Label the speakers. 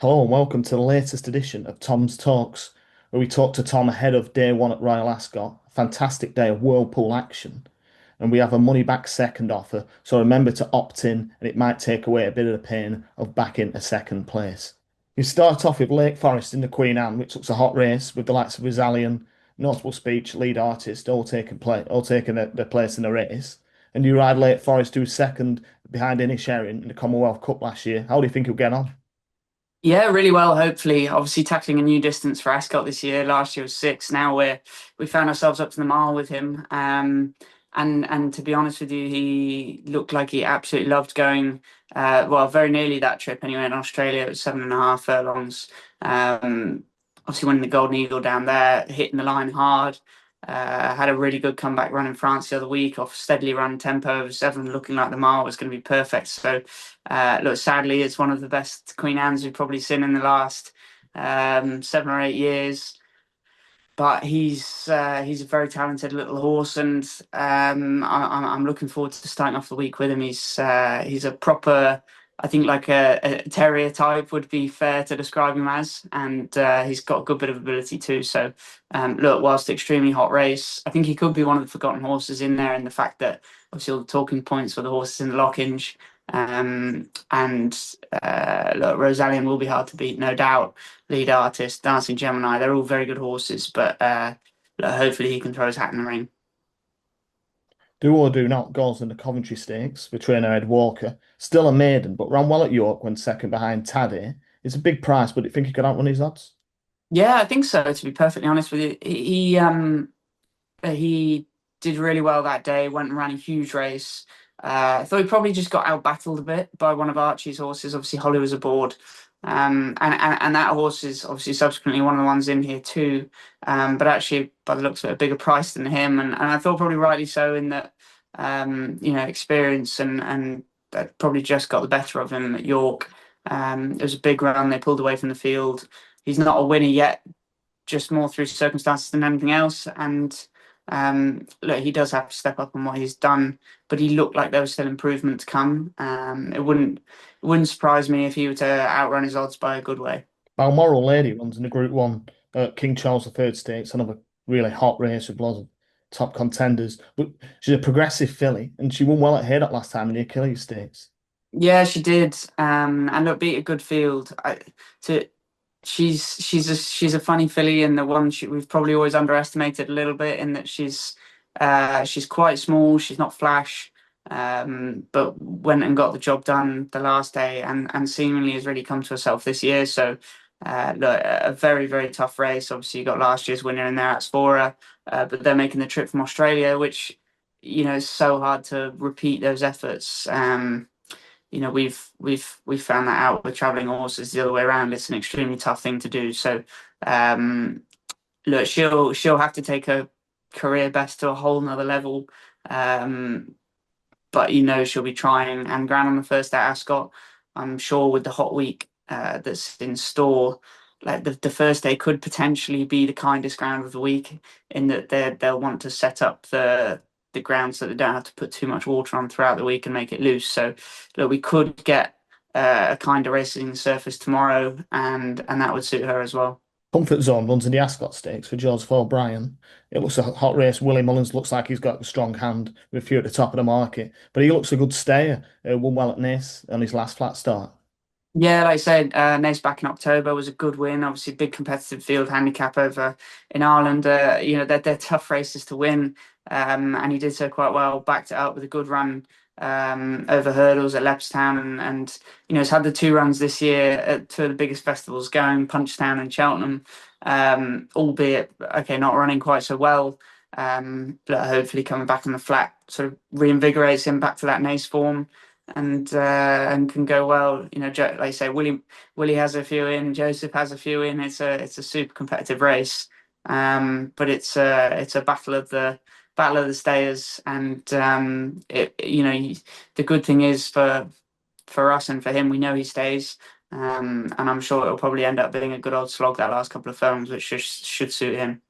Speaker 1: Hello and welcome to the latest edition of Tom's Talks, where we talk to Tom ahead of day one at Royal Ascot. A fantastic day of whirlpool action. And we have a money back second offer, so remember to opt in and it might take away a bit of the pain of back into second place. You start off with Lake Forest in the Queen Anne, which looks a hot race with the likes of Rizalian, Notable Speech, Lead Artist, all taking their place in the race. And you ride Lake Forest, who's second behind Inisherin in the Commonwealth Cup last year. How do you think he'll get on?
Speaker 2: Yeah, really well, hopefully. Obviously tackling a new distance for Ascot this year. Last year was six. Now we found ourselves up to the mile with him. And to be honest with you, he looked like he absolutely loved going well, very nearly that trip anyway. In Australia, it was 7.5 furlongs. Obviously winning the Golden Eagle down there, hitting the line hard. Had a really good comeback run in France the other week off steadily run tempo over seven, looking like the mile was going to be perfect. So look, sadly, it's one of the best Queen Anne's we've probably seen in the last 7 or 8 years. But he's a very talented little horse, and I'm looking forward to starting off the week with him. He's a proper, I think, like a terrier type would be fair to describe him as, and he's got a good bit of ability too. So look, whilst extremely hot race, I think he could be one of the forgotten horses in there, and the fact that obviously all the talking points for the horses in the Lockinge. And look, Rosalian will be hard to beat, no doubt. Lead Artist, Dancing Gemini, they're all very good horses, but look, hopefully he can throw his hat in the ring.
Speaker 1: Do or do not goals in the Coventry Stakes with trainer Ed Walker. Still a maiden, but ran well at York when second behind Tote. It's a big price, but do you think he could outrun his odds?
Speaker 2: Yeah, I think so, to be perfectly honest with you. He did really well that day, went and ran a huge race. I thought he probably just got out battled a bit by one of Archie's horses. Obviously, Holly was aboard. And that horse is obviously subsequently one of the ones in here too. But actually, by the looks of it, a bigger price than him. And I thought probably rightly so in that, experience and that probably just got the better of him at York. It was a big run. They pulled away from the field. He's not a winner yet, just more through circumstances than anything else. And look, he does have to step up on what he's done, but he looked like there was still improvement to come. It wouldn't surprise me if he were to outrun his odds by a good way.
Speaker 1: Balmoral Lady runs in the Group 1 King Charles III Stakes, another really hot race with lots of top contenders. But she's a progressive filly, and she won well at Haydock last time in the Achilles Stakes.
Speaker 2: Yeah, she did. And look, beat a good field. To she's a funny filly, and the one we've probably always underestimated a little bit in that she's quite small. She's not flash, but went and got the job done the last day, and seemingly has really come to herself this year. So look, a very very tough race. Obviously, you got last year's winner in there at Spora, but they're making the trip from Australia, which is so hard to repeat those efforts. We've found that out with traveling horses the other way around. It's an extremely tough thing to do. So um, look, she'll have to take her career best to a whole nother level. Um, but she'll be trying and grand on the first at Ascot. I'm sure with the hot week that's in store, like the first day could potentially be the kindest ground of the week in that they'll want to set up the ground so they don't have to put too much water on throughout the week and make it loose. So look, we could get a kind of racing surface tomorrow, and that would suit her as well.
Speaker 1: Comfort Zone runs in the Ascot Stakes for George Ford Bryan. It looks a hot race. Willie Mullins looks like he's got a strong hand with a few at the top of the market, but he looks a good stayer. Won well at Naas on his last flat start.
Speaker 2: Yeah, like I said, Nace back in October was a good win. Obviously, big competitive field handicap over in Ireland. They're tough races to win, and he did so quite well. Backed it up with a good run over hurdles at Leopardstown, and he's had the two runs this year at two of the biggest festivals going, Punchestown and Cheltenham. Albeit okay, not running quite so well, but hopefully coming back on the flat sort of reinvigorates him back to that Nace form and can go well. Like I say, Willie has a few in, Joseph has a few in. It's a super competitive race, but it's a battle of the stayers, and the good thing is for us and for him, we know he stays. And I'm sure it'll probably end up being a good old slog that last couple of films, which should suit him.